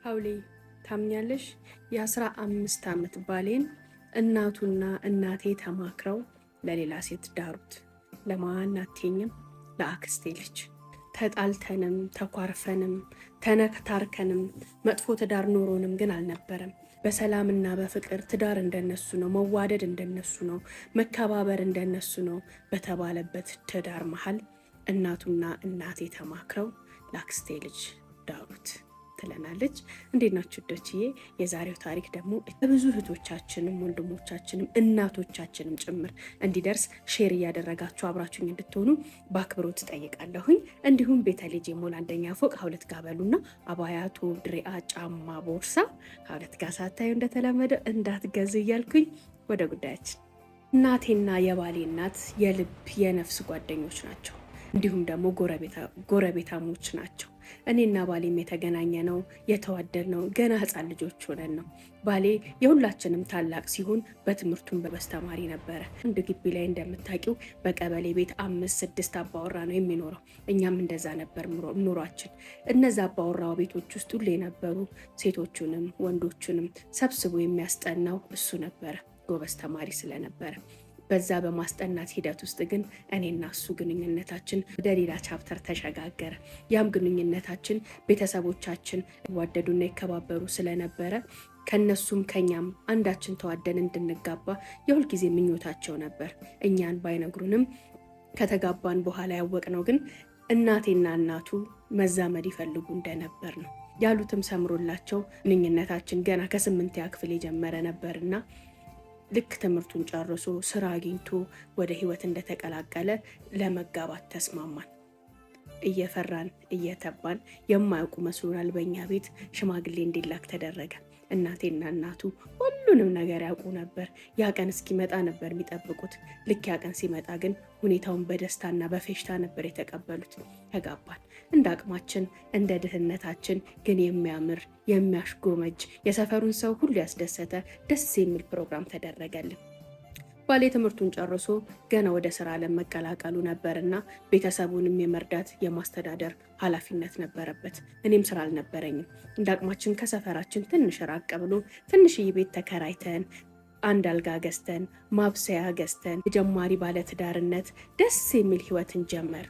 ሀውሌ ታምኛለሽ? የ15 ዓመት ባሌን እናቱና እናቴ ተማክረው ለሌላ ሴት ዳሩት። ለማን አትይኝም? ለአክስቴ ልጅ። ተጣልተንም ተኳርፈንም ተነታርከንም መጥፎ ትዳር ኖሮንም ግን አልነበረም። በሰላምና በፍቅር ትዳር እንደነሱ ነው፣ መዋደድ እንደነሱ ነው፣ መከባበር እንደነሱ ነው በተባለበት ትዳር መሀል እናቱና እናቴ ተማክረው ለአክስቴ ልጅ ዳሩት ትለናለች። እንዴት ናችሁ ዶችዬ? የዛሬው ታሪክ ደግሞ ብዙ እህቶቻችንም ወንድሞቻችንም እናቶቻችንም ጭምር እንዲደርስ ሼር እያደረጋችሁ አብራችሁኝ እንድትሆኑ በአክብሮት ጠይቃለሁኝ። እንዲሁም ቤተልሔም ሞል አንደኛ ፎቅ ሀውለት ጋር በሉና አባያቱ ድሪአ ጫማ ቦርሳ ሀውለት ጋር ሳታዩ እንደተለመደ እንዳትገዙ እያልኩኝ ወደ ጉዳያችን። እናቴና የባሌ እናት የልብ የነፍስ ጓደኞች ናቸው። እንዲሁም ደግሞ ጎረቤታሞች ናቸው። እኔና ባሌም የተገናኘ ነው የተዋደድ ነው ገና ህፃን ልጆች ሆነን ነው። ባሌ የሁላችንም ታላቅ ሲሆን በትምህርቱም በበስተማሪ ነበረ። አንድ ግቢ ላይ እንደምታውቂው በቀበሌ ቤት 5-6 አባወራ ነው የሚኖረው። እኛም እንደዛ ነበር ኑሯችን። እነዛ አባወራው ቤቶች ውስጥ ሁሌ ነበሩ። ሴቶቹንም ወንዶቹንም ሰብስቦ የሚያስጠናው እሱ ነበረ፣ ጎበዝ ተማሪ ስለነበረ። በዛ በማስጠናት ሂደት ውስጥ ግን እኔና እሱ ግንኙነታችን ወደ ሌላ ቻፕተር ተሸጋገረ። ያም ግንኙነታችን ቤተሰቦቻችን ይዋደዱና ይከባበሩ ስለነበረ ከነሱም ከኛም አንዳችን ተዋደን እንድንጋባ የሁልጊዜ ምኞታቸው ነበር። እኛን ባይነግሩንም ከተጋባን በኋላ ያወቅነው ግን እናቴና እናቱ መዛመድ ይፈልጉ እንደነበር ነው። ያሉትም ሰምሮላቸው ግንኙነታችን ገና ከ8ኛ ክፍል የጀመረ ነበርና ልክ ትምህርቱን ጨርሶ ስራ አግኝቶ ወደ ህይወት እንደተቀላቀለ ለመጋባት ተስማማን። እየፈራን እየተባን የማያውቁ መስሎናል። በእኛ ቤት ሽማግሌ እንዲላክ ተደረገ። እናቴና እናቱ ሁሉንም ነገር ያውቁ ነበር። ያ ቀን እስኪመጣ ነበር የሚጠብቁት። ልክ ያ ቀን ሲመጣ ግን ሁኔታውን በደስታና በፌሽታ ነበር የተቀበሉት። ተጋባን። እንደ አቅማችን እንደ ድህነታችን ግን የሚያምር የሚያሽጎመጅ የሰፈሩን ሰው ሁሉ ያስደሰተ ደስ የሚል ፕሮግራም ተደረገልን። ባሌ ትምህርቱን ጨርሶ ገና ወደ ስራ ዓለም መቀላቀሉ ነበርና ቤተሰቡንም የመርዳት የማስተዳደር ኃላፊነት ነበረበት። እኔም ስራ አልነበረኝም። እንደ አቅማችን ከሰፈራችን ትንሽ ራቅ ብሎ ትንሽዬ ቤት ተከራይተን አንድ አልጋ ገዝተን ማብሰያ ገዝተን የጀማሪ ባለትዳርነት ደስ የሚል ህይወትን ጀመር።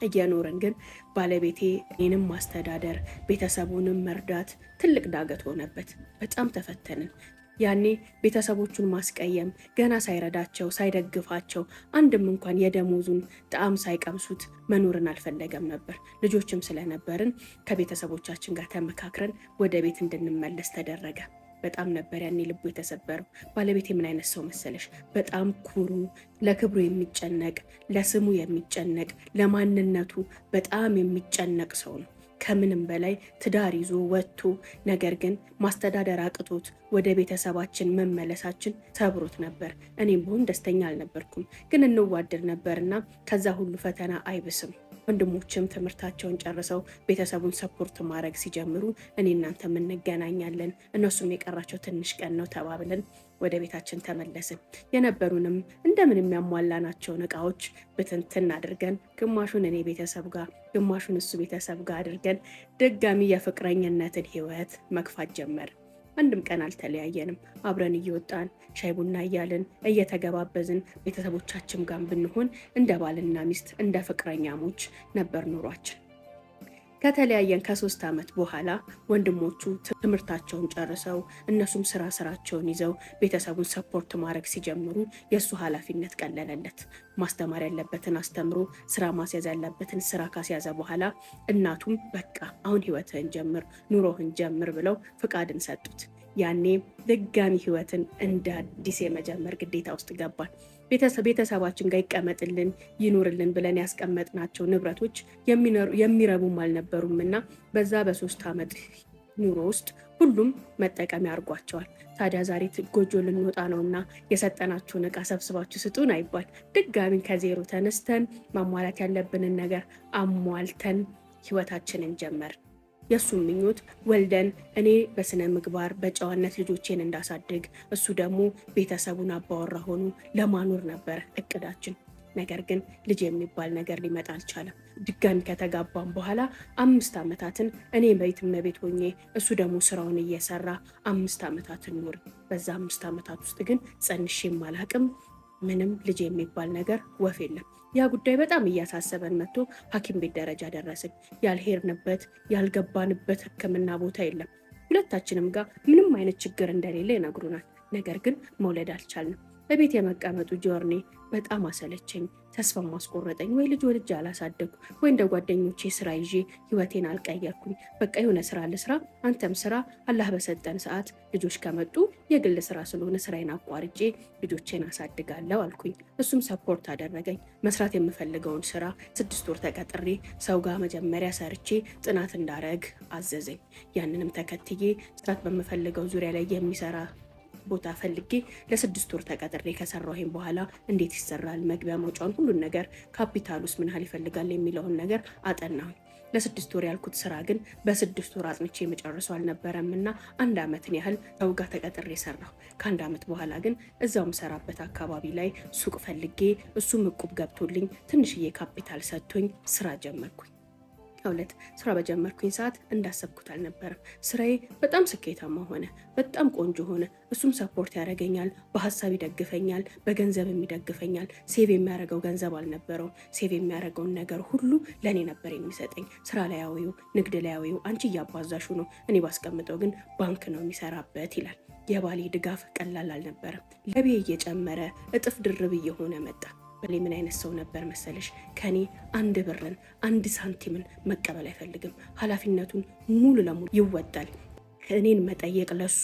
እየኖርን ግን ባለቤቴ እኔንም ማስተዳደር ቤተሰቡንም መርዳት ትልቅ ዳገት ሆነበት። በጣም ተፈተንን። ያኔ ቤተሰቦቹን ማስቀየም ገና ሳይረዳቸው ሳይደግፋቸው አንድም እንኳን የደሞዙን ጣዕም ሳይቀምሱት መኖርን አልፈለገም ነበር። ልጆችም ስለነበርን ከቤተሰቦቻችን ጋር ተመካክረን ወደ ቤት እንድንመለስ ተደረገ። በጣም ነበር ያኔ ልቡ የተሰበረው። ባለቤቴ ምን አይነት ሰው መሰለሽ? በጣም ኩሩ፣ ለክብሩ የሚጨነቅ፣ ለስሙ የሚጨነቅ፣ ለማንነቱ በጣም የሚጨነቅ ሰው ነው። ከምንም በላይ ትዳር ይዞ ወጥቶ ነገር ግን ማስተዳደር አቅቶት ወደ ቤተሰባችን መመለሳችን ሰብሮት ነበር። እኔም ብሆን ደስተኛ አልነበርኩም፣ ግን እንዋደድ ነበርና ከዛ ሁሉ ፈተና አይብስም። ወንድሞችም ትምህርታቸውን ጨርሰው ቤተሰቡን ሰፖርት ማድረግ ሲጀምሩ እኔ እናንተም እንገናኛለን፣ እነሱም የቀራቸው ትንሽ ቀን ነው ተባብለን ወደ ቤታችን ተመለስን። የነበሩንም እንደምን የሚያሟላናቸውን እቃዎች ብትንትን አድርገን ግማሹን እኔ ቤተሰብ ጋር ግማሹን እሱ ቤተሰብ ጋር አድርገን ድጋሚ የፍቅረኝነትን ህይወት መግፋት ጀመር። አንድም ቀን አልተለያየንም። አብረን እየወጣን ሻይ ቡና እያልን እየተገባበዝን ቤተሰቦቻችን ጋር ብንሆን እንደ ባልና ሚስት እንደ ፍቅረኛሞች ነበር ኑሯችን። ከተለያየን ከ3 ዓመት በኋላ ወንድሞቹ ትምህርታቸውን ጨርሰው እነሱም ስራቸውን ይዘው ቤተሰቡን ሰፖርት ማድረግ ሲጀምሩ የእሱ ኃላፊነት ቀለለለት። ማስተማር ያለበትን አስተምሮ ስራ ማስያዝ ያለበትን ስራ ካስያዘ በኋላ እናቱም በቃ አሁን ህይወትህን ጀምር፣ ኑሮህን ጀምር ብለው ፍቃድን ሰጡት። ያኔ ድጋሚ ህይወትን እንደ አዲስ የመጀመር ግዴታ ውስጥ ገባን። ቤተሰባችን ጋር ይቀመጥልን ይኑርልን ብለን ያስቀመጥናቸው ንብረቶች የሚረቡም አልነበሩም እና በዛ በ3 ዓመት ኑሮ ውስጥ ሁሉም መጠቀሚያ አድርጓቸዋል። ታዲያ ዛሬ ጎጆ ልንወጣ ነውና የሰጠናችሁን እቃ ሰብስባችሁ ስጡን አይባል። ድጋሚ ከዜሮ ተነስተን ማሟላት ያለብንን ነገር አሟልተን ህይወታችንን ጀመር። የሱም ምኞት ወልደን እኔ በስነ ምግባር በጨዋነት ልጆቼን እንዳሳድግ እሱ ደግሞ ቤተሰቡን አባወራ ሆኖ ለማኖር ነበር እቅዳችን። ነገር ግን ልጅ የሚባል ነገር ሊመጣ አልቻለም። ድጋሚ ከተጋባም በኋላ 5 ዓመታትን እኔ ቤት እመቤት ሆኜ እሱ ደግሞ ስራውን እየሰራ 5 ዓመታትን ኖር። በዛ 5 ዓመታት ውስጥ ግን ጸንሼም አላቅም። ምንም ልጅ የሚባል ነገር ወፍ የለም። ያ ጉዳይ በጣም እያሳሰበን መጥቶ ሐኪም ቤት ደረጃ ደረስን። ያልሄድንበት ያልገባንበት ሕክምና ቦታ የለም። ሁለታችንም ጋር ምንም አይነት ችግር እንደሌለ ይነግሩናል። ነገር ግን መውለድ አልቻልንም። በቤት የመቀመጡ ጆርኔ በጣም አሰለቸኝ፣ ተስፋ ማስቆረጠኝ። ወይ ልጅ ወልጄ አላሳደግኩ፣ ወይ እንደ ጓደኞቼ ስራ ይዤ ህይወቴን አልቀየርኩኝ። በቃ የሆነ ስራ ልስራ፣ አንተም ስራ፣ አላህ በሰጠን ሰዓት ልጆች ከመጡ የግል ስራ ስለሆነ ስራዬን አቋርጬ ልጆቼን አሳድጋለሁ አልኩኝ። እሱም ሰፖርት አደረገኝ። መስራት የምፈልገውን ስራ 6 ወር ተቀጥሬ ሰው ጋር መጀመሪያ ሰርቼ ጥናት እንዳረግ አዘዘኝ። ያንንም ተከትዬ ስራት በምፈልገው ዙሪያ ላይ የሚሰራ ቦታ ፈልጌ ለ6 ወር ተቀጥሬ ከሰራሁኝ በኋላ እንዴት ይሰራል፣ መግቢያ መውጫውን፣ ሁሉን ነገር፣ ካፒታሉስ ምን ያህል ይፈልጋል የሚለውን ነገር አጠናሁኝ። ለ6 ወር ያልኩት ስራ ግን በ6 ወር አጥንቼ የመጨረሰው አልነበረም እና 1 ዓመትን ያህል ሰው ጋር ተቀጥሬ ሰራሁ። ከ1 ዓመት በኋላ ግን እዛው ምሰራበት አካባቢ ላይ ሱቅ ፈልጌ እሱም እቁብ ገብቶልኝ ትንሽዬ ካፒታል ሰጥቶኝ ስራ ጀመርኩኝ። ሁለት ስራ በጀመርኩኝ ሰዓት እንዳሰብኩት አልነበረም። ስራዬ በጣም ስኬታማ ሆነ፣ በጣም ቆንጆ ሆነ። እሱም ሰፖርት ያደርገኛል፣ በሀሳብ ይደግፈኛል፣ በገንዘብም ይደግፈኛል። ሴቭ የሚያደርገው ገንዘብ አልነበረውም። ሴቭ የሚያደርገውን ነገር ሁሉ ለእኔ ነበር የሚሰጠኝ። ስራ ላይ አውዪው፣ ንግድ ላይ አውዪው፣ አንቺ እያባዛሹ ነው፣ እኔ ባስቀምጠው ግን ባንክ ነው የሚሰራበት ይላል። የባሌ ድጋፍ ቀላል አልነበረም። ገቢ እየጨመረ እጥፍ ድርብ እየሆነ መጣ። በሌ ምን አይነት ሰው ነበር መሰለሽ? ከኔ 1 ብርን 1 ሳንቲምን መቀበል አይፈልግም። ኃላፊነቱን ሙሉ ለሙሉ ይወጣል። እኔን መጠየቅ ለሱ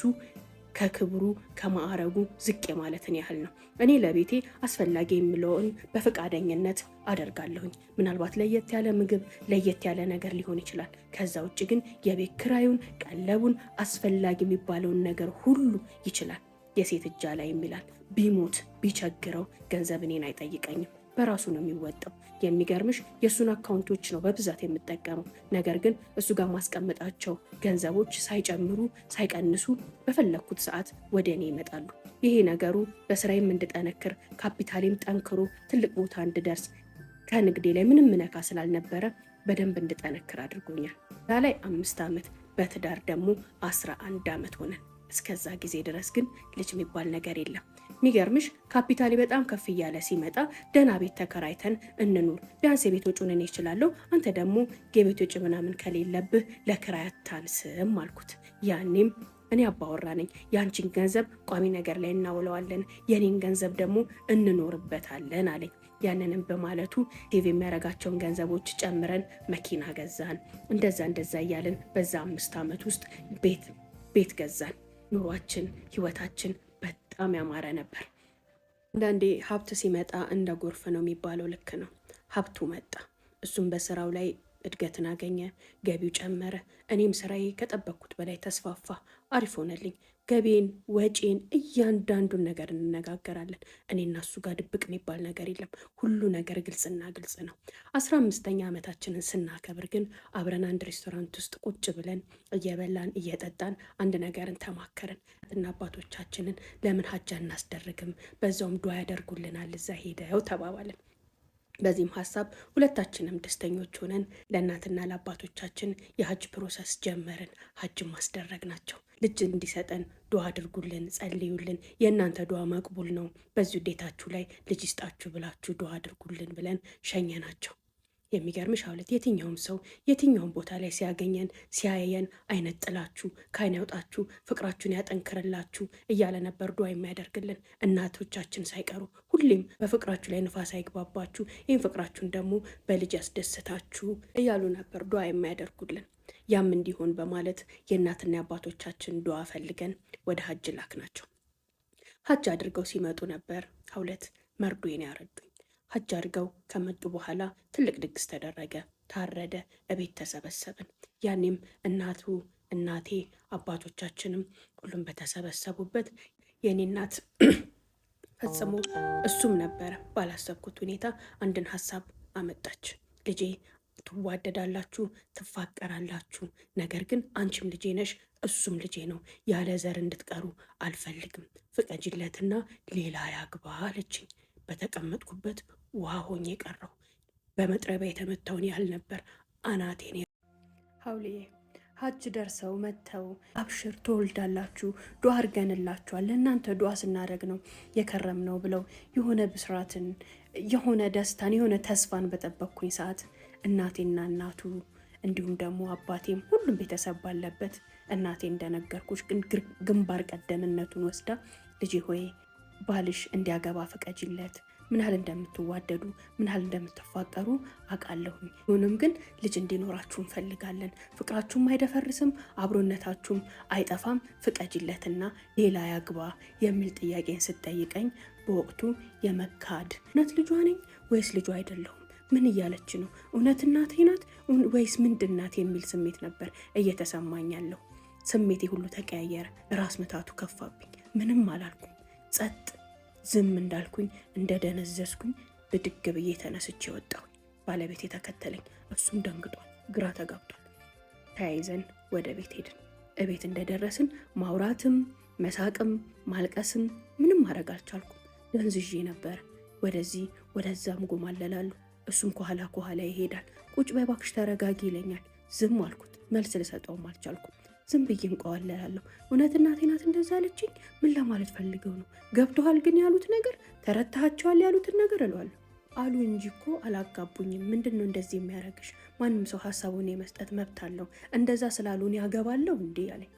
ከክብሩ ከማዕረጉ ዝቅ ማለትን ያህል ነው። እኔ ለቤቴ አስፈላጊ የምለውን በፈቃደኝነት አደርጋለሁኝ። ምናልባት ለየት ያለ ምግብ፣ ለየት ያለ ነገር ሊሆን ይችላል። ከዛ ውጭ ግን የቤት ክራዩን፣ ቀለቡን፣ አስፈላጊ የሚባለውን ነገር ሁሉ ይችላል። የሴት እጃ ላይ የሚላል ቢሞት ቢቸግረው ገንዘብ እኔን አይጠይቀኝም፣ በራሱ ነው የሚወጣው። የሚገርምሽ የእሱን አካውንቶች ነው በብዛት የምጠቀመው። ነገር ግን እሱ ጋር ማስቀመጣቸው ገንዘቦች ሳይጨምሩ ሳይቀንሱ በፈለግኩት ሰዓት ወደ እኔ ይመጣሉ። ይሄ ነገሩ በስራዬም እንድጠነክር ካፒታሌም ጠንክሮ ትልቅ ቦታ እንድደርስ ከንግዴ ላይ ምንም ምነካ ስላልነበረ በደንብ እንድጠነክር አድርጎኛል። ዛ ላይ 5 ዓመት በትዳር ደግሞ 11 ዓመት ሆነን። እስከዛ ጊዜ ድረስ ግን ልጅ የሚባል ነገር የለም። የሚገርምሽ ካፒታሌ በጣም ከፍ እያለ ሲመጣ ደህና ቤት ተከራይተን እንኑር፣ ቢያንስ የቤት ወጪውን እኔ እችላለሁ፣ አንተ ደግሞ የቤት ወጪ ምናምን ከሌለብህ ለክራይ አታንስም አልኩት። ያኔም እኔ አባወራ ነኝ፣ የአንቺን ገንዘብ ቋሚ ነገር ላይ እናውለዋለን፣ የኔን ገንዘብ ደግሞ እንኖርበታለን አለኝ። ያንንም በማለቱ ሴቭ የሚያደርጋቸውን ገንዘቦች ጨምረን መኪና ገዛን። እንደዛ እያልን በዛ 5 ዓመት ውስጥ ቤት ገዛን። ኑሯችን ህይወታችን በጣም ያማረ ነበር። አንዳንዴ ሀብት ሲመጣ እንደ ጎርፍ ነው የሚባለው ልክ ነው። ሀብቱ መጣ። እሱም በስራው ላይ እድገትን አገኘ፣ ገቢው ጨመረ። እኔም ስራዬ ከጠበቅኩት በላይ ተስፋፋ፣ አሪፍ ሆነልኝ። ገቢን፣ ወጪን፣ እያንዳንዱን ነገር እንነጋገራለን። እኔና እሱ ጋር ድብቅ የሚባል ነገር የለም። ሁሉ ነገር ግልጽና ግልጽ ነው። 15ኛ ዓመታችንን ስናከብር ግን አብረን አንድ ሬስቶራንት ውስጥ ቁጭ ብለን እየበላን እየጠጣን አንድ ነገርን ተማከርን። እና አባቶቻችንን ለምን ሀጃ እናስደርግም፣ በዛውም ዱዓ ያደርጉልናል እዛ ሄደው ተባባልን። በዚህም ሀሳብ ሁለታችንም ደስተኞች ሆነን ለእናትና ለአባቶቻችን የሀጅ ፕሮሰስ ጀመርን። ሀጅ ማስደረግ ናቸው። ልጅ እንዲሰጠን ዱዓ አድርጉልን፣ ጸልዩልን፣ የእናንተ ዱዓ መቅቡል ነው፣ በዚህ ውዴታችሁ ላይ ልጅ ይስጣችሁ ብላችሁ ዱዓ አድርጉልን ብለን ሸኘናቸው። የሚገርምሽ አውለት የትኛውም ሰው የትኛውም ቦታ ላይ ሲያገኘን ሲያየን አይነት ጥላችሁ ከአይን ያውጣችሁ፣ ፍቅራችሁን ያጠንክርላችሁ እያለ ነበር ዱዓ የሚያደርግልን። እናቶቻችን ሳይቀሩ ሁሌም በፍቅራችሁ ላይ ንፋስ አይግባባችሁ፣ ይህን ፍቅራችሁን ደግሞ በልጅ ያስደስታችሁ እያሉ ነበር ዱዓ የሚያደርጉልን። ያም እንዲሆን በማለት የእናትና የአባቶቻችን ዱዓ ፈልገን ወደ ሀጅ ላክ ናቸው። ሀጅ አድርገው ሲመጡ ነበር አውለት መርዶዬን ያረዱኝ። ሀጅ አድርገው ከመጡ በኋላ ትልቅ ድግስ ተደረገ፣ ታረደ፣ እቤት ተሰበሰብን። ያኔም እናቴ አባቶቻችንም ሁሉም በተሰበሰቡበት የኔ እናት ፈጽሞ እሱም ነበረ ባላሰብኩት ሁኔታ አንድን ሀሳብ አመጣች። ልጄ ትዋደዳላችሁ፣ ትፋቀራላችሁ፣ ነገር ግን አንቺም ልጄ ነሽ፣ እሱም ልጄ ነው፣ ያለ ዘር እንድትቀሩ አልፈልግም፣ ፍቀጅለትና ሌላ ያግባ አለችኝ። በተቀመጥኩበት ውሃ ሆኜ ቀረው። በመጥረቢያ የተመታውን ያህል ነበር አናቴን። ሀውልዬ ሀጅ ደርሰው መጥተው አብሽር ትወልዳላችሁ፣ ዱዓ አድርገንላችኋል፣ ለእናንተ ዱዓ ስናደርግ ነው የከረም ነው ብለው የሆነ ብስራትን፣ የሆነ ደስታን፣ የሆነ ተስፋን በጠበቅኩኝ ሰዓት እናቴና እናቱ እንዲሁም ደግሞ አባቴም ሁሉም ቤተሰብ ባለበት እናቴ እንደነገርኩሽ ግንባር ቀደምነቱን ወስዳ ልጄ ሆይ ባልሽ እንዲያገባ ፍቀጅለት፣ ምን ያህል እንደምትዋደዱ ምን ያህል እንደምትፋቀሩ አውቃለሁኝ። ሆኖም ግን ልጅ እንዲኖራችሁ እንፈልጋለን፣ ፍቅራችሁም አይደፈርስም፣ አብሮነታችሁም አይጠፋም፣ ፍቀጅለትና ሌላ ያግባ የሚል ጥያቄን ስትጠይቀኝ በወቅቱ የመካድ እውነት ልጇ ነኝ ወይስ ልጇ አይደለሁም? ምን እያለች ነው? እውነት እናቴ ናት ወይስ ምንድን ናት የሚል ስሜት ነበር እየተሰማኝ ያለው። ስሜቴ ሁሉ ተቀያየረ። ራስ ምታቱ ከፋብኝ። ምንም አላልኩም። ጸጥ ዝም እንዳልኩኝ እንደደነዘዝኩኝ ብድግ ብዬ ተነስቼ ወጣሁ። ባለቤት የተከተለኝ፣ እሱም ደንግጧል፣ ግራ ተጋብቷል። ተያይዘን ወደ ቤት ሄድን። እቤት እንደደረስን ማውራትም መሳቅም ማልቀስም ምንም ማድረግ አልቻልኩም። ደንዝዤ ነበር። ወደዚህ ወደዛም ጎማለላለሁ። እሱም ከኋላ ይሄዳል። ቁጭ በይ እባክሽ ተረጋጊ ይለኛል። ዝም አልኩት። መልስ ልሰጠውም አልቻልኩም። ዝም ብዬ እንቀዋለላለሁ። እውነት እናቴ ናት እንደዛ አለችኝ? ምን ለማለት ፈልገው ነው? ገብቶሃል ግን ያሉት ነገር? ተረድተሃቸዋል ያሉትን ነገር እለዋለሁ። አሉ እንጂ እኮ አላጋቡኝም። ምንድን ነው እንደዚህ የሚያደርግሽ? ማንም ሰው ሀሳቡን የመስጠት መብት አለው። እንደዛ ስላሉን ያገባለሁ እንዴ አለኝ።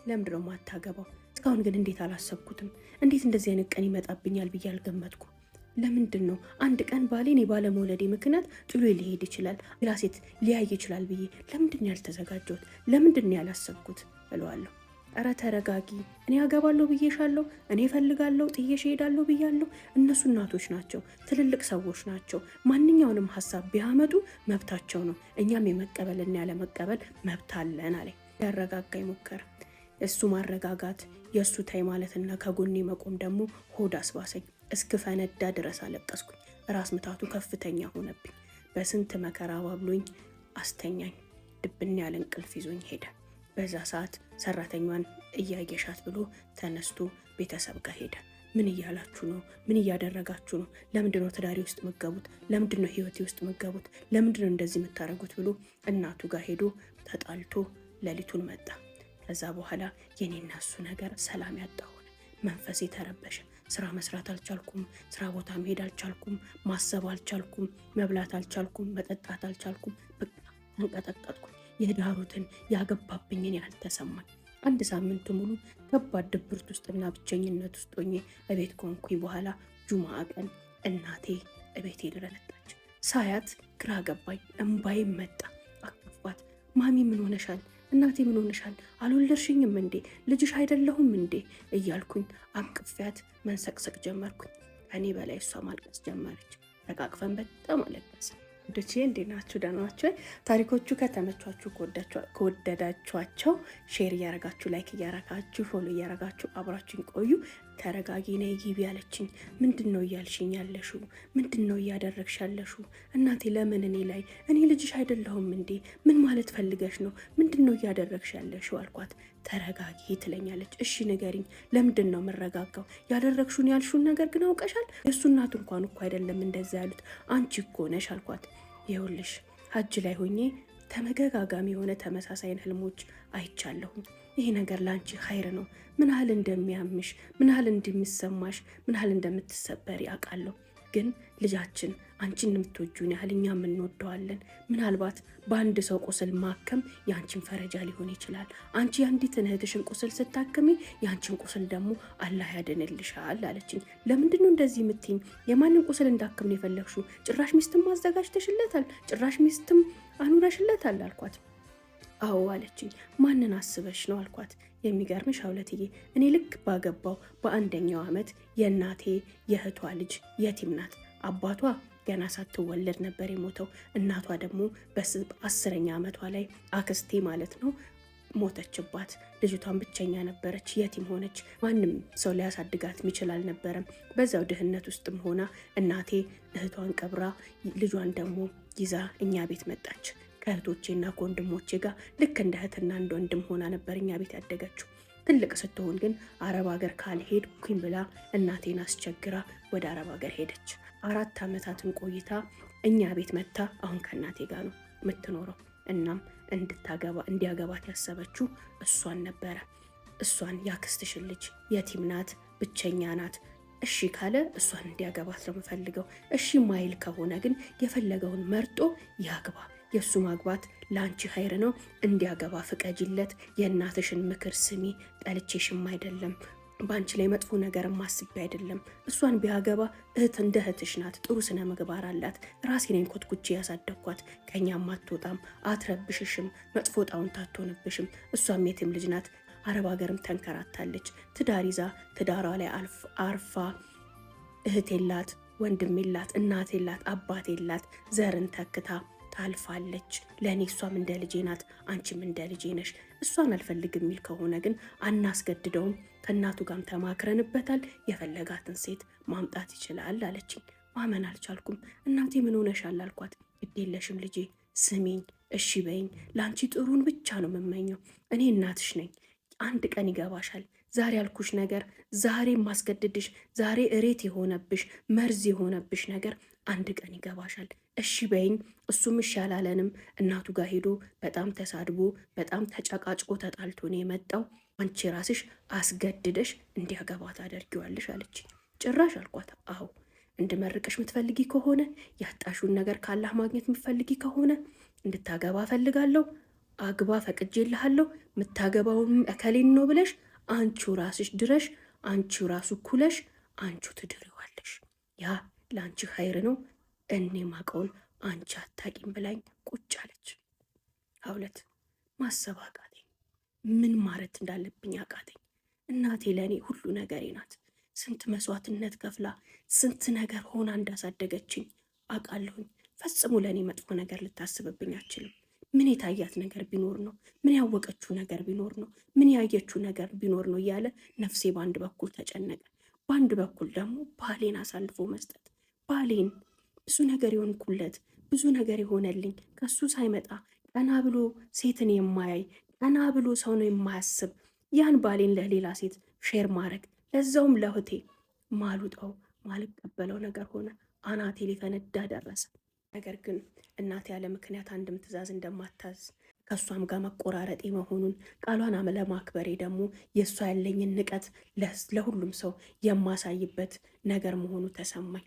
ለምንድን ነው የማታገባው? እስካሁን ግን እንዴት አላሰብኩትም? እንዴት እንደዚህ አይነት ቀን ይመጣብኛል ብዬ አልገመትኩም። ለምንድን ነው አንድ ቀን ባሌን የባለመውለዴ ምክንያት ጥሎ ሊሄድ ይችላል፣ ሌላ ሴት ሊያይ ይችላል ብዬ ለምንድን ነው ያልተዘጋጀሁት? ለምንድን ነው ያላሰብኩት እለዋለሁ። ኧረ ተረጋጊ፣ እኔ አገባለሁ ብዬሻለሁ፣ እኔ እፈልጋለሁ፣ ጥዬሽ እሄዳለሁ ብያለሁ። እነሱ እናቶች ናቸው፣ ትልልቅ ሰዎች ናቸው። ማንኛውንም ሀሳብ ቢያመጡ መብታቸው ነው። እኛም የመቀበልና ያለመቀበል መብት አለን አለኝ። ያረጋጋኝ ሞከረ። እሱ ማረጋጋት፣ የእሱ ታይ ማለትና ከጎኔ መቆም ደግሞ ሆድ አስባሰኝ። እስክፈነዳ ድረስ አለቀስኩኝ። ራስ ምታቱ ከፍተኛ ሆነብኝ። በስንት መከራ ባብሎኝ አስተኛኝ። ድብን ያለ እንቅልፍ ይዞኝ ሄደ። በዛ ሰዓት ሰራተኛዋን እያየሻት ብሎ ተነስቶ ቤተሰብ ጋር ሄደ። ምን እያላችሁ ነው? ምን እያደረጋችሁ ነው? ለምንድነው ትዳሪ ውስጥ መገቡት? ለምንድነው ህይወቴ ውስጥ መገቡት? ለምንድነው እንደዚህ የምታደርጉት ብሎ እናቱ ጋር ሄዶ ተጣልቶ ሌሊቱን መጣ። ከዛ በኋላ የኔና እሱ ነገር ሰላም ያጣ ሆነ። መንፈሴ ተረበሸ። ስራ መስራት አልቻልኩም። ስራ ቦታ መሄድ አልቻልኩም። ማሰብ አልቻልኩም። መብላት አልቻልኩም። መጠጣት አልቻልኩም። በቃ አንቀጠቀጥኩኝ። የዳሩትን ያገባብኝን ያህል ተሰማኝ። አንድ ሳምንት ሙሉ ከባድ ድብርት ውስጥና ብቸኝነት ውስጥ ሆኜ እቤት ከሆንኩኝ በኋላ ጁምዓ ቀን እናቴ እቤቴ ድረነጣች። ሳያት ግራ ገባኝ። እምባዬ መጣ። አቀፏት። ማሚ ምን ሆነሻል? እናቴ ምን ሆነሻል? አልወለድሽኝም እንዴ? ልጅሽ አይደለሁም እንዴ? እያልኩኝ አቅፊያት መንሰቅሰቅ ጀመርኩኝ። ከኔ በላይ እሷ ማልቀስ ጀመረች። ተቃቅፈን በጣም አለቀሰ። ወዶቼ እንዴት ናችሁ? ደህና ናችሁ? ታሪኮቹ ከተመቿችሁ ከወደዳችኋቸው ሼር እያረጋችሁ ላይክ እያረጋችሁ ፎሎ እያረጋችሁ አብራችሁኝ ቆዩ። ተረጋጊ ነይ ግቢ ያለችኝ ምንድን ነው እያልሽኝ ያለሽው? ምንድን ነው እያደረግሽ ያለሽው? እናቴ ለምን እኔ ላይ? እኔ ልጅሽ አይደለሁም እንዴ? ምን ማለት ፈልገሽ ነው? ምንድን ነው እያደረግሽ ያለሽው አልኳት። ተረጋጊ ትለኛለች። እሺ ንገሪኝ፣ ለምንድን ነው የምረጋጋው? ያደረግሽውን ያልሽውን ነገር ግን አውቀሻል? የእሱ እናት እንኳን እኮ አይደለም እንደዛ ያሉት፣ አንቺ እኮ ነሽ አልኳት። ይኸውልሽ ሀጅ ላይ ሆኜ ተመጋጋሚ የሆነ ተመሳሳይን ህልሞች አይቻለሁኝ። ይሄ ነገር ለአንቺ ኸይር ነው። ምን ያህል እንደሚያምሽ፣ ምን ያህል እንደሚሰማሽ፣ ምን ያህል እንደምትሰበሪ አውቃለሁ። ግን ልጃችን አንቺን የምትወጂውን ያህል እኛም እንወደዋለን። ምናልባት በአንድ ሰው ቁስል ማከም የአንቺን ፈረጃ ሊሆን ይችላል። አንቺ የአንዲትን እህትሽን ቁስል ስታክሚ የአንቺን ቁስል ደግሞ አላህ ያድንልሻል አለችኝ። ለምንድን ነው እንደዚህ የምትይኝ? የማንን ቁስል እንዳክም ነው የፈለግሽው? ጭራሽ ሚስትም አዘጋጅተሽለታል? ጭራሽ ሚስትም አኑረሽለታል አልኳት። አዎ አለችኝ። ማንን አስበሽ ነው አልኳት። የሚገርምሽ ሀውለትዬ እኔ ልክ ባገባው በአንደኛው ዓመት የእናቴ የእህቷ ልጅ የቲም ናት። አባቷ ገና ሳትወለድ ነበር የሞተው። እናቷ ደግሞ በ10ኛ ዓመቷ ላይ አክስቴ ማለት ነው ሞተችባት። ልጅቷን ብቸኛ ነበረች፣ የቲም ሆነች። ማንም ሰው ሊያሳድጋት የሚችል አልነበረም። በዛው ድህነት ውስጥም ሆና እናቴ እህቷን ቀብራ ልጇን ደግሞ ይዛ እኛ ቤት መጣች። ከእህቶቼና ከወንድሞቼ ጋር ልክ እንደ እህትና እንደ ወንድም ሆና ነበር እኛ ቤት ያደገችው። ትልቅ ስትሆን ግን አረብ ሀገር ካልሄድኩኝ ብላ እናቴን አስቸግራ ወደ አረብ ሀገር ሄደች። 4 ዓመታትን ቆይታ እኛ ቤት መታ አሁን ከእናቴ ጋር ነው የምትኖረው። እናም እንዲያገባት ያሰበችው እሷን ነበረ። እሷን ያክስትሽን ልጅ የቲም ናት፣ ብቸኛ ናት። እሺ ካለ እሷን እንዲያገባት ነው የምፈልገው። እሺ ማይል ከሆነ ግን የፈለገውን መርጦ ያግባ። የእሱ ማግባት ለአንቺ ኸይር ነው፣ እንዲያገባ ፍቀጅለት። የእናትሽን ምክር ስሚ። ጠልቼሽም አይደለም፣ በአንቺ ላይ መጥፎ ነገር ማስቤ አይደለም። እሷን ቢያገባ እንደ እህትሽ ናት፣ ጥሩ ስነ ምግባር አላት። ራሴ ነኝ ኮትኩቼ ያሳደግኳት። ከኛም አትወጣም፣ አትረብሽሽም፣ መጥፎ ጣውንት አትሆንብሽም። እሷም የትም ልጅ ናት፣ አረብ ሀገርም ተንከራታለች። ትዳር ይዛ ትዳሯ ላይ አርፋ እህት የላት፣ ወንድም የላት፣ እናት የላት፣ አባት የላት። ዘርን ተክታ ታልፋለች። ለእኔ እሷም እንደ ልጄ ናት፣ አንቺም እንደ ልጄ ነሽ። እሷን አልፈልግም የሚል ከሆነ ግን አናስገድደውም። ከእናቱ ጋርም ተማክረንበታል። የፈለጋትን ሴት ማምጣት ይችላል አለችኝ። ማመን አልቻልኩም። እናቴ ምን ሆነሻል አልኳት። ግዴለሽም ልጄ ስሚኝ፣ እሺ በይኝ። ለአንቺ ጥሩን ብቻ ነው የምመኘው። እኔ እናትሽ ነኝ። አንድ ቀን ይገባሻል። ዛሬ ያልኩሽ ነገር፣ ዛሬ ማስገድድሽ፣ ዛሬ እሬት የሆነብሽ መርዝ የሆነብሽ ነገር አንድ ቀን ይገባሻል። እሺ በይኝ። እሱም እሺ አላለንም። እናቱ ጋር ሄዶ በጣም ተሳድቦ በጣም ተጨቃጭቆ ተጣልቶ ነው የመጣው። አንቺ ራስሽ አስገድደሽ እንዲያገባ ታደርጊዋለሽ አለች። ጭራሽ አልኳት። አዎ እንድመርቅሽ የምትፈልጊ ከሆነ ያጣሹን ነገር ካላህ ማግኘት የምትፈልጊ ከሆነ እንድታገባ ፈልጋለሁ። አግባ፣ ፈቅጄልሃለሁ። የምታገባውን እከሌን ነው ብለሽ አንቺው ራስሽ ድረሽ፣ አንቺው ራሱ ኩለሽ፣ አንቺው ትድሪዋለሽ። ያ ለአንቺ ኸይር ነው። እኔ ማቀውን አንቺ አታቂም ብላኝ ቁጭ አለች። ሀውለት ማሰብ አቃተኝ። ምን ማለት እንዳለብኝ አቃተኝ። እናቴ ለእኔ ሁሉ ነገሬ ናት። ስንት መስዋዕትነት ከፍላ ስንት ነገር ሆና እንዳሳደገችኝ አውቃለሁኝ። ፈጽሞ ለእኔ መጥፎ ነገር ልታስብብኝ አችልም። ምን የታያት ነገር ቢኖር ነው? ምን ያወቀችው ነገር ቢኖር ነው? ምን ያየችው ነገር ቢኖር ነው? እያለ ነፍሴ በአንድ በኩል ተጨነቀ፣ በአንድ በኩል ደግሞ ባሌን አሳልፎ መስጠት። ባሌን ብዙ ነገር የሆንኩለት፣ ብዙ ነገር የሆነልኝ፣ ከሱ ሳይመጣ ቀና ብሎ ሴትን የማያይ ቀና ብሎ ሰው ነው የማያስብ ያን ባሌን ለሌላ ሴት ሼር ማድረግ፣ ለዛውም ለእህቴ ማሉጠው ማልቀበለው ነገር ሆነ። አናቴ ሊፈነዳ ደረሰ። ነገር ግን እናቴ ያለ ምክንያት አንድም ትዕዛዝ እንደማታዝ ከእሷም ጋር መቆራረጤ መሆኑን ቃሏን ለማክበሬ ደግሞ የእሷ ያለኝን ንቀት ለሁሉም ሰው የማሳይበት ነገር መሆኑ ተሰማኝ።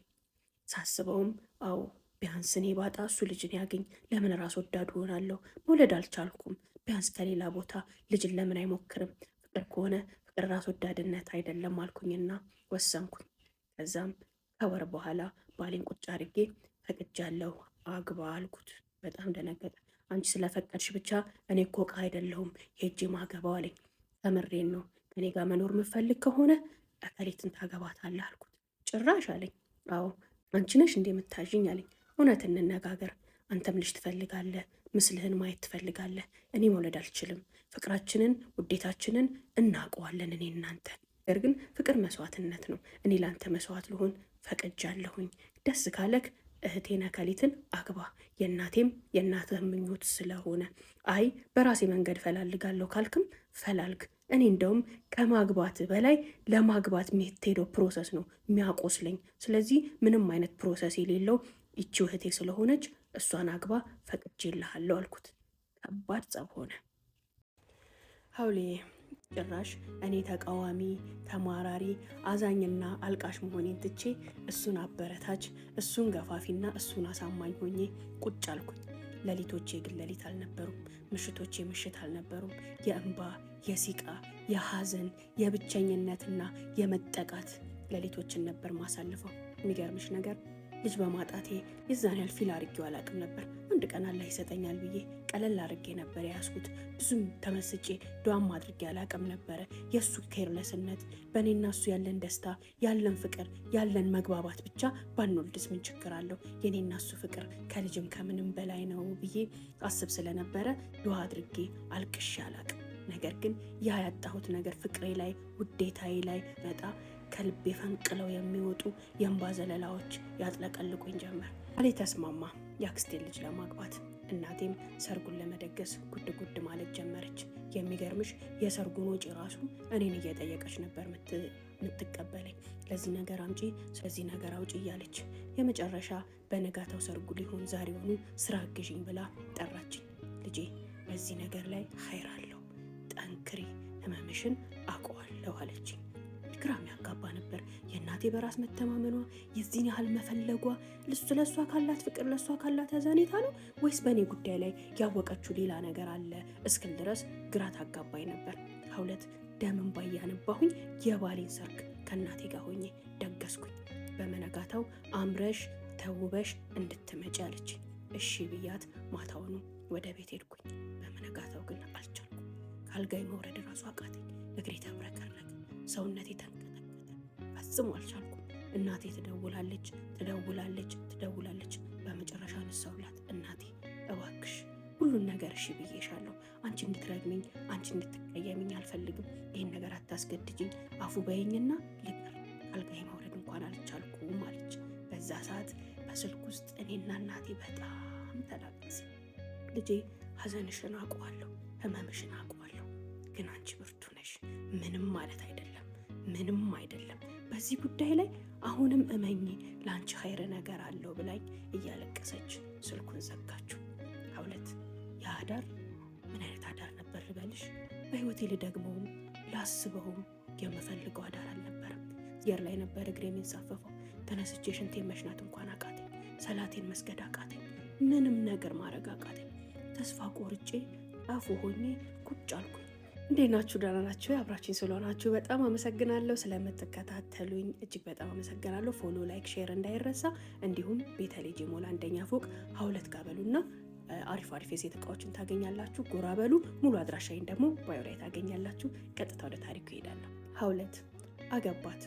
ሳስበውም አዎ ቢያንስ እኔ ባጣ እሱ ልጅን ያገኝ፣ ለምን ራስ ወዳድ ሆናለሁ? መውለድ አልቻልኩም፣ ቢያንስ ከሌላ ቦታ ልጅን ለምን አይሞክርም? ፍቅር ከሆነ ፍቅር ራስ ወዳድነት አይደለም አልኩኝና ወሰንኩኝ። ከዛም ከወር በኋላ ባሌን ቁጭ አድርጌ ፈቅጃለሁ አግባ አልኩት። በጣም ደነገጠ። አንቺ ስለፈቀድሽ ብቻ እኔ እኮ ዕቃ አይደለሁም ሄጄ ማገባው አለኝ። ተምሬን ነው ከኔ ጋር መኖር የምፈልግ ከሆነ እከሌትን ታገባታለህ አልኩት። ጭራሽ አለኝ። አዎ አንቺ ነሽ እንዴ የምታዥኝ አለኝ። እውነት እንነጋገር፣ አንተም ልጅ ትፈልጋለህ፣ ምስልህን ማየት ትፈልጋለህ። እኔ መውለድ አልችልም። ፍቅራችንን ውዴታችንን እናውቀዋለን እኔ እናንተ። ነገር ግን ፍቅር መስዋዕትነት ነው። እኔ ለአንተ መስዋዕት ልሆን ፈቅጃለሁኝ። ደስ ካለክ እህቴን እከሊትን አግባ፣ የእናቴም የእናትህ ምኞት ስለሆነ። አይ በራሴ መንገድ ፈላልጋለሁ ካልክም ፈላልግ። እኔ እንደውም ከማግባት በላይ ለማግባት የምትሄደው ፕሮሰስ ነው የሚያቆስለኝ። ስለዚህ ምንም አይነት ፕሮሰስ የሌለው ይቺው እህቴ ስለሆነች እሷን አግባ፣ ፈቅጄልሃለሁ አልኩት። ከባድ ጸብ ሆነ። ሀውሌ ጭራሽ እኔ ተቃዋሚ፣ ተማራሪ፣ አዛኝና አልቃሽ መሆኔን ትቼ እሱን አበረታች፣ እሱን ገፋፊና እሱን አሳማኝ ሆኜ ቁጭ አልኩኝ። ሌሊቶቼ ግን ሌሊት አልነበሩም፣ ምሽቶቼ ምሽት አልነበሩም። የእንባ የሲቃ የሐዘን የብቸኝነትና የመጠቃት ሌሊቶችን ነበር ማሳልፈው። የሚገርምሽ ነገር ልጅ በማጣቴ የዛን ያህል ፊል አድርጌው አላቅም ነበር። አንድ ቀን አላህ ይሰጠኛል ብዬ ቀለል አድርጌ ነበር የያዝኩት። ብዙም ተመስጬ ዱዓም አድርጌ አላቅም ነበረ። የእሱ ኬርለስነት፣ በእኔና እሱ ያለን ደስታ፣ ያለን ፍቅር፣ ያለን መግባባት ብቻ ባንወልድስ ምን ችግር አለው? የኔና እሱ ፍቅር ከልጅም ከምንም በላይ ነው ብዬ አስብ ስለነበረ ዱዓ አድርጌ አልቅሼ አላቅም። ነገር ግን ያ ያጣሁት ነገር ፍቅሬ ላይ ውዴታዬ ላይ መጣ። ከልቤ ፈንቅለው የሚወጡ የእንባ ዘለላዎች ያጥለቀልቁኝ ጀመር። ባሌ ተስማማ የአክስቴን ልጅ ለማግባት። እናቴም ሰርጉን ለመደገስ ጉድ ጉድ ማለት ጀመረች። የሚገርምሽ የሰርጉን ወጪ ራሱ እኔን እየጠየቀች ነበር የምትቀበለኝ። ለዚህ ነገር አምጪ፣ ስለዚህ ነገር አውጪ እያለች የመጨረሻ በነጋታው ሰርጉ ሊሆን ዛሬውኑ ስራ አግዥኝ ብላ ጠራችኝ። ልጄ በዚህ ነገር ላይ ኸይር አለው፣ ጠንክሪ፣ ህመምሽን አውቀዋለሁ አለችኝ። ግራም ያጋባ ነበር። የእናቴ በራስ መተማመኗ የዚህን ያህል መፈለጓ ለእሷ ካላት ፍቅር ለእሷ ካላት ያዘኔታ ነው ወይስ በእኔ ጉዳይ ላይ ያወቀችው ሌላ ነገር አለ እስክል ድረስ ግራ ታጋባኝ ነበር። ሀውለት ደምን ባያነባሁኝ የባሌን ሰርግ ከእናቴ ጋር ሆኜ ደገስኩኝ። በመነጋታው አምረሽ ተውበሽ እንድትመጪ አለች። እሺ ብያት ማታውኑ ወደ ቤት ሄድኩኝ። በመነጋታው ግን አልቻልኩም። ካልጋይ መውረድ ራሱ አቃተኝ። እግሬ ተብረከረከ፣ ሰውነቴ ተንቀጠቀጠ። ፈጽሞ አልቻልኩም። እናቴ ትደውላለች። በመጨረሻ ነሳውላት። እናቴ እባክሽ ሁሉን ነገር እሺ ብዬሻለሁ። አንቺ እንድትረግሚኝ፣ አንቺ እንድትቀየሚኝ አልፈልግም። ይህን ነገር አታስገድጅኝ፣ አፉ በይኝና ልቅር። ካልጋይ መውረድ እንኳን አልቻልኩም አለች። በዛ ሰዓት በስልክ ውስጥ እኔና እናቴ በጣም ተላቀስን። ልጄ ሐዘንሽን አውቀዋለሁ፣ ህመምሽን አውቀዋለሁ፣ ግን አንቺ ብርቱ ነሽ። ምንም ማለት አይደለም። በዚህ ጉዳይ ላይ አሁንም እመኚ፣ ለአንቺ ኸይር ነገር አለው ብላኝ እያለቀሰች ስልኩን ዘጋችው። ሀውለት የአዳር ምን አይነት አዳር ነበር ልበልሽ? በህይወቴ ልደግመውም ላስበውም የምፈልገው አዳር አልነበረም። አየር ላይ ነበር እግሬ የሚንሳፈፈው። ተነስቼ ሽንቴን መሽናት እንኳን አቃተኝ። ሰላቴን መስገድ አቃተኝ። ምንም ነገር ማድረግ አቃተኝ። ተስፋ ቆርጬ አፉ ሆኜ ቁጭ አልኩኝ። እንዴት ናችሁ? ደህና ናችሁ? አብራችሁኝ ስለሆናችሁ በጣም አመሰግናለሁ። ስለምትከታተሉኝ እጅግ በጣም አመሰግናለሁ። ፎሎ፣ ላይክ፣ ሼር እንዳይረሳ። እንዲሁም ቤተልሔም ሞል አንደኛ ፎቅ ሀውለት ጋር በሉና አሪፍ የሴት እቃዎችን ታገኛላችሁ። ጎራ በሉ። ሙሉ አድራሻዬን ደግሞ ባዮ ላይ ታገኛላችሁ። ቀጥታ ወደ ታሪኩ ይሄዳለሁ። ሀውለት አገባት።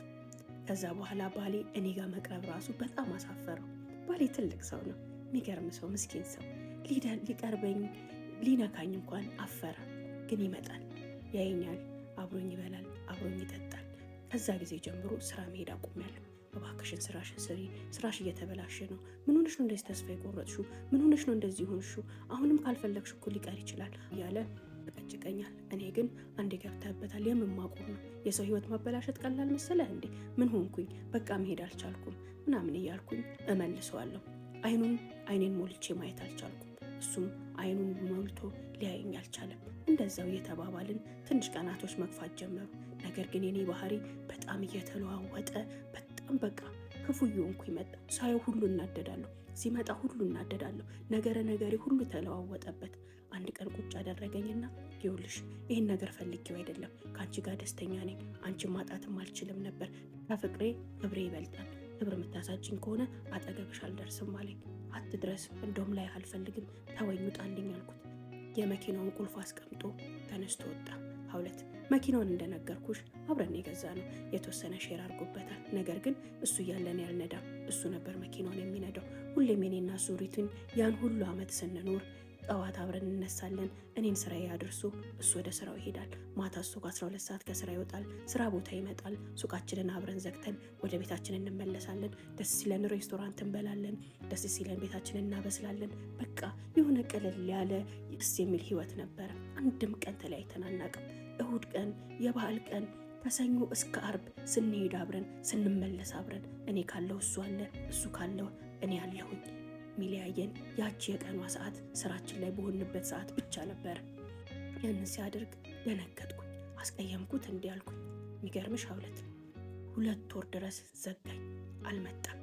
ከዛ በኋላ ባሌ እኔ ጋር መቅረብ ራሱ በጣም አሳፈረው። ባሌ ትልቅ ሰው ነው፣ የሚገርም ሰው፣ ምስኪን ሰው። ሊቀርበኝ ሊነካኝ እንኳን አፈረ። ግን ይመጣል፣ ያየኛል፣ አብሮኝ ይበላል፣ አብሮኝ ይጠጣል። ከዛ ጊዜ ጀምሮ ስራ መሄድ አቁሜያለሁ። እባክሽን ስራሽን ስሪ፣ ስራሽ እየተበላሸ ነው። ምን ሆነሽ ነው እንደዚህ ተስፋ የቆረጥሽው? ምን ሆነሽ ነው እንደዚህ ሆንሽው? አሁንም ካልፈለግሽ እኮ ሊቀር ይችላል እያለ ይጨቀጭቀኛል። እኔ ግን አንዴ ገብተህበታል፣ የምማቆም ነው። የሰው ህይወት ማበላሸት ቀላል መሰለህ እንዴ? ምን ሆንኩኝ? በቃ መሄድ አልቻልኩም ምናምን እያልኩኝ እመልሰዋለሁ። አይኔን ሞልቼ ማየት አልቻልኩም። እሱም አይኑን ሞልቶ ሊያየኝ አልቻለም። እንደዛው እየተባባልን ትንሽ ቀናቶች መግፋት ጀመሩ። ነገር ግን የኔ ባህሪ በጣም እየተለዋወጠ በጣም በቃ ክፉ እየሆንኩ ይመጣ። ሳየው ሁሉ እናደዳለሁ፣ ሲመጣ ሁሉ እናደዳለሁ። ነገሬ ሁሉ ተለዋወጠበት። አንድ ቀን ቁጭ አደረገኝና ይኸውልሽ ይህን ነገር ፈልጌው አይደለም፣ ከአንቺ ጋር ደስተኛ ነኝ። አንቺን ማጣትም አልችልም ነበር። ከፍቅሬ ክብሬ ይበልጣል። ክብር የምታሳጭኝ ከሆነ አጠገብሽ አልደርስም አለኝ። አትድረስ፣ እንደውም ላይ አልፈልግም፣ ተወኝ፣ ውጣልኝ አልኩት። የመኪናውን ቁልፍ አስቀምጦ ተነስቶ ወጣ። ሀውለት መኪናውን እንደነገርኩሽ አብረን የገዛ ነው። የተወሰነ ሼር አድርጎበታል። ነገር ግን እሱ እያለን ያልነዳም፣ እሱ ነበር መኪናውን የሚነዳው። ሁሌም የኔና እሱ ሪቱን ያን ሁሉ አመት ስንኖር ጠዋት አብረን እነሳለን። እኔን ስራዬ አድርሶ እሱ ወደ ስራው ይሄዳል። ማታ እሱ ከ12 ሰዓት ከስራ ይወጣል። ስራ ቦታ ይመጣል። ሱቃችንን አብረን ዘግተን ወደ ቤታችን እንመለሳለን። ደስ ሲለን ሬስቶራንት እንበላለን። ደስ ሲለን ቤታችንን እናበስላለን። በቃ የሆነ ቀለል ያለ ደስ የሚል ህይወት ነበረ። አንድም ቀን ተለያይተን አናውቅም። እሁድ ቀን፣ የበዓል ቀን፣ ከሰኞ እስከ አርብ ስንሄድ አብረን፣ ስንመለስ አብረን። እኔ ካለው እሱ አለ፣ እሱ ካለው እኔ አለሁኝ። ሚለያየን ያቺ የቀኗ ሰዓት ስራችን ላይ በሆንበት ሰዓት ብቻ ነበር። ያንን ሲያደርግ ደነገጥኩኝ፣ አስቀየምኩት፣ እንዲህ አልኩኝ። የሚገርምሽ ሀውለት 2 ወር ድረስ ዘጋኝ፣ አልመጣም።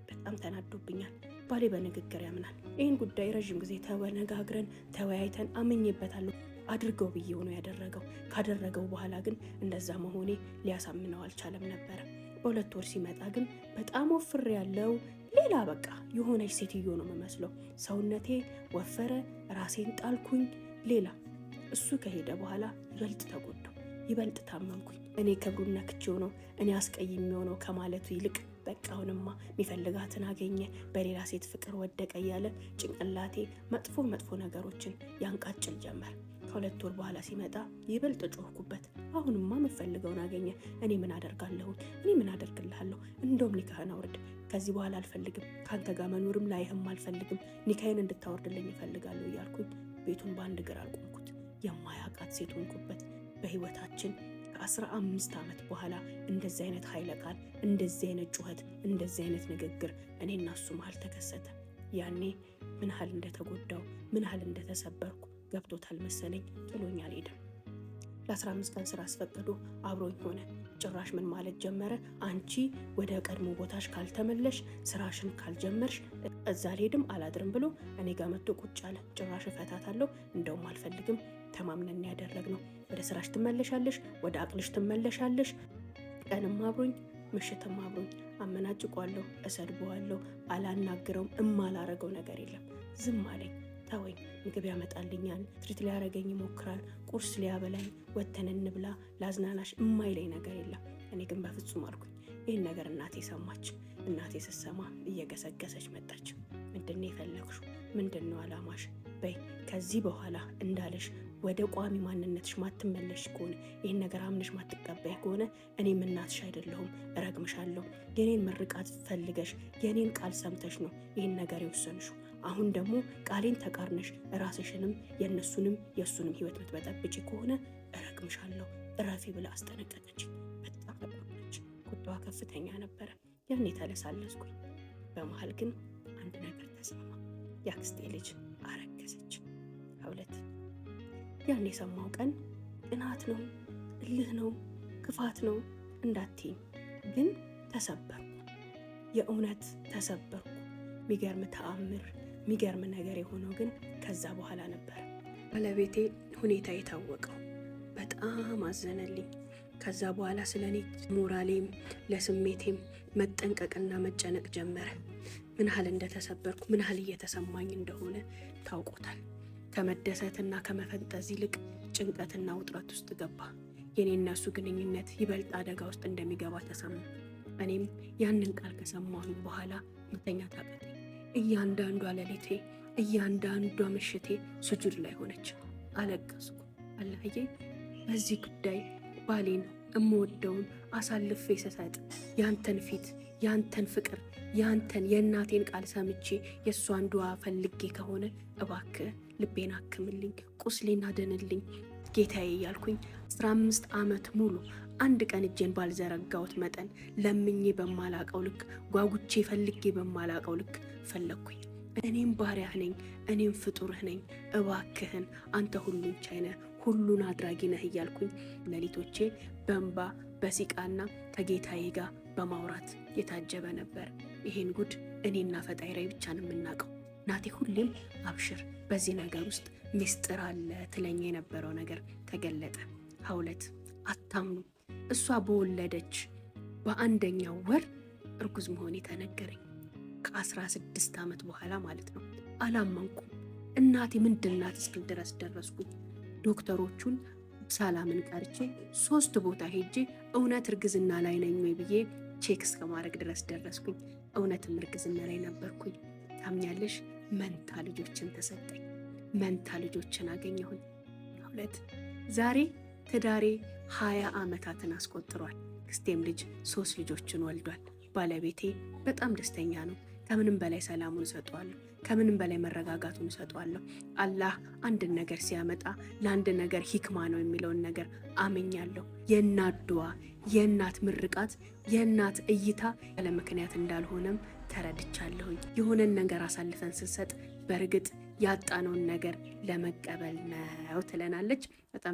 በጣም ተናዶብኛል። ባሌ በንግግር ያምናል። ይህን ጉዳይ ረዥም ጊዜ ተነጋግረን ተወያይተን አምኜበታለሁ አድርገው ብዬው ነው ያደረገው። ካደረገው በኋላ ግን እንደዛ መሆኔ ሊያሳምነው አልቻለም ነበረ። በ2 ወር ሲመጣ ግን በጣም ወፍሬ ያለው ሌላ በቃ የሆነች ሴትዮ ነው የምመስለው። ሰውነቴ ወፈረ፣ ራሴን ጣልኩኝ። ሌላ እሱ ከሄደ በኋላ ይበልጥ ተጎዳው፣ ይበልጥ ታመምኩኝ። እኔ ክብሩን ነክቼው ነው፣ እኔ አስቀይሜው ነው ከማለቱ ይልቅ በቃ አሁንማ የሚፈልጋትን አገኘ፣ በሌላ ሴት ፍቅር ወደቀ እያለ ጭንቅላቴ መጥፎ ነገሮችን ያንቃጭል ጀመር። ከ2 ወር በኋላ ሲመጣ ይበልጥ ጮህኩበት። አሁንማ የምፈልገውን አገኘ። እኔ ምን አደርጋለሁ? እኔ ምን አደርግልሃለሁ? እንደውም ኒካህን አውርድ። ከዚህ በኋላ አልፈልግም፣ ከአንተ ጋር መኖርም ላይህም አልፈልግም። ኒካህን እንድታወርድልኝ እፈልጋለሁ እያልኩኝ ቤቱን በአንድ እግር አልቆምኩት። የማያውቃት ሴት ሆንኩበት። በህይወታችን ከ15 ዓመት በኋላ እንደዚህ አይነት ኃይለ ቃል፣ እንደዚህ አይነት ጩኸት፣ እንደዚህ አይነት ንግግር እኔና እሱ መሀል ተከሰተ። ያኔ ምን ያህል እንደተጎዳው ምን ያህል እንደተሰበርኩ ገብቶታል መሰለኝ። ጥሎኝ አልሄደም። ለ15 ቀን ስራ አስፈቅዶ አብሮኝ ሆነ። ጭራሽ ምን ማለት ጀመረ? አንቺ ወደ ቀድሞ ቦታሽ ካልተመለሽ፣ ስራሽን ካልጀመርሽ እዛ አልሄድም አላድርም ብሎ እኔ ጋር መጥቶ ቁጭ አለ። ጭራሽ እፈታታለሁ፣ እንደውም አልፈልግም፣ ተማምነን ያደረግነው ወደ ስራሽ ትመለሻለሽ፣ ወደ አቅልሽ ትመለሻለሽ። ቀንም አብሮኝ ምሽትም አብሮኝ። አመናጭቋለሁ፣ እሰድበዋለሁ፣ አላናግረውም። እማላረገው ነገር የለም። ዝም አለኝ፣ ተወኝ። ምግብ ያመጣልኛል፣ ትሪት ሊያረገኝ ይሞክራል፣ ቁርስ ሊያበላኝ፣ ወተን እንብላ፣ ላዝናናሽ እማይለኝ ነገር የለም። እኔ ግን በፍጹም አልኩኝ። ይህን ነገር እናቴ ሰማች። እናቴ ስትሰማ እየገሰገሰች መጣች። ምንድነው የፈለግሽው? ምንድነው አላማሽ? በይ ከዚህ በኋላ እንዳለሽ ወደ ቋሚ ማንነትሽ ማትመለሽ ከሆነ ይህን ነገር አምነሽ ማትቀበይ ከሆነ እኔም እናትሽ አይደለሁም፣ እረግምሻለሁ። የኔን ምርቃት ፈልገሽ የኔን ቃል ሰምተሽ ነው ይህን ነገር የወሰንሽው። አሁን ደግሞ ቃሌን ተቃርነሽ ራስሽንም የእነሱንም የእሱንም ህይወት ምትበጠብጪ ከሆነ እረግምሻለሁ፣ እረፊ ብላ አስጠነቀቀች። በጣም ተቆጣች። ቁጣዋ ከፍተኛ ነበረ። ያኔ ተለሳለስኩኝ። በመሀል ግን አንድ ነገር ተሰማ። የአክስቴ ልጅ አረገዘች። 2 ያን የሰማው ቀን ቅናት ነው፣ እልህ ነው፣ ክፋት ነው እንዳትይኝ፣ ግን ተሰበርኩ። የእውነት ተሰበርኩ። ሚገርም ተአምር፣ ሚገርም ነገር የሆነው ግን ከዛ በኋላ ነበር። ባለቤቴ ሁኔታ የታወቀው በጣም አዘነልኝ። ከዛ በኋላ ስለኔ ሞራሌም ለስሜቴም መጠንቀቅና መጨነቅ ጀመረ። ምን ያህል እንደተሰበርኩ ምን ያህል እየተሰማኝ እንደሆነ ታውቆታል። ከመደሰትና ከመፈንጠዝ ይልቅ ጭንቀትና ውጥረት ውስጥ ገባ። የኔና እሱ ግንኙነት ይበልጥ አደጋ ውስጥ እንደሚገባ ተሰማ። እኔም ያንን ቃል ከሰማሁኝ በኋላ መተኛት አቃተኝ። እያንዳንዷ ሌሊቴ፣ እያንዳንዷ ምሽቴ ስጁድ ላይ ሆነች። አለቀስኩ። አላህዬ በዚህ ጉዳይ ባሌን እምወደውን አሳልፌ ስሰጥ ያንተን ፊት፣ ያንተን ፍቅር፣ ያንተን የእናቴን ቃል ሰምቼ የእሷን ዱዓ ፈልጌ ከሆነ እባክህ ልቤን አክምልኝ፣ ቁስሌን አድንልኝ ጌታዬ እያልኩኝ 15 ዓመት ሙሉ አንድ ቀን እጄን ባልዘረጋሁት መጠን ለምኜ በማላቀው ልክ፣ ጓጉቼ ፈልጌ በማላቀው ልክ ፈለግኩኝ። እኔም ባሪያህ ነኝ፣ እኔም ፍጡርህ ነኝ፣ እባክህን አንተ ሁሉን ቻይ ነህ፣ ሁሉን አድራጊ ነህ እያልኩኝ ሌሊቶቼ በእንባ በሲቃና ከጌታዬ ጋር በማውራት የታጀበ ነበር። ይሄን ጉድ እኔና ፈጣሪ ብቻ ነው የምናውቀው። ናቴ ሁሌም አብሽር፣ በዚህ ነገር ውስጥ ሚስጥር አለ ትለኝ የነበረው ነገር ተገለጠ። 2 አታምኑ፣ እሷ በወለደች በአንደኛው ወር እርጉዝ መሆን የተነገረኝ ከ16 ዓመት በኋላ ማለት ነው። አላመንኩም። እናቴ ምንድናት እስክል ድረስ ደረስኩኝ። ዶክተሮቹን ሳላምን ቀርቼ 3 ቦታ ሄጄ እውነት እርግዝና ላይ ነኝ ወይ ብዬ ቼክ እስከማድረግ ድረስ ደረስኩኝ። እውነትም እርግዝና ላይ ነበርኩኝ። ታምኛለሽ? መንታ ልጆችን ተሰጠኝ። መንታ ልጆችን አገኘሁኝ። 2 ዛሬ ትዳሬ 20 ዓመታትን አስቆጥሯል። ክስቴም ልጅ 3 ልጆችን ወልዷል። ባለቤቴ በጣም ደስተኛ ነው። ከምንም በላይ ሰላሙን እሰጠዋለሁ። ከምንም በላይ መረጋጋቱን እሰጠዋለሁ። አላህ አንድን ነገር ሲያመጣ ለአንድ ነገር ሂክማ ነው የሚለውን ነገር አመኛለሁ። የእናት ዱዓ፣ የእናት ምርቃት፣ የእናት እይታ ያለ ምክንያት እንዳልሆነም ተረድቻለሁኝ። የሆነን ነገር አሳልፈን ስንሰጥ በእርግጥ ያጣነውን ነገር ለመቀበል ነው ትለናለች። በጣም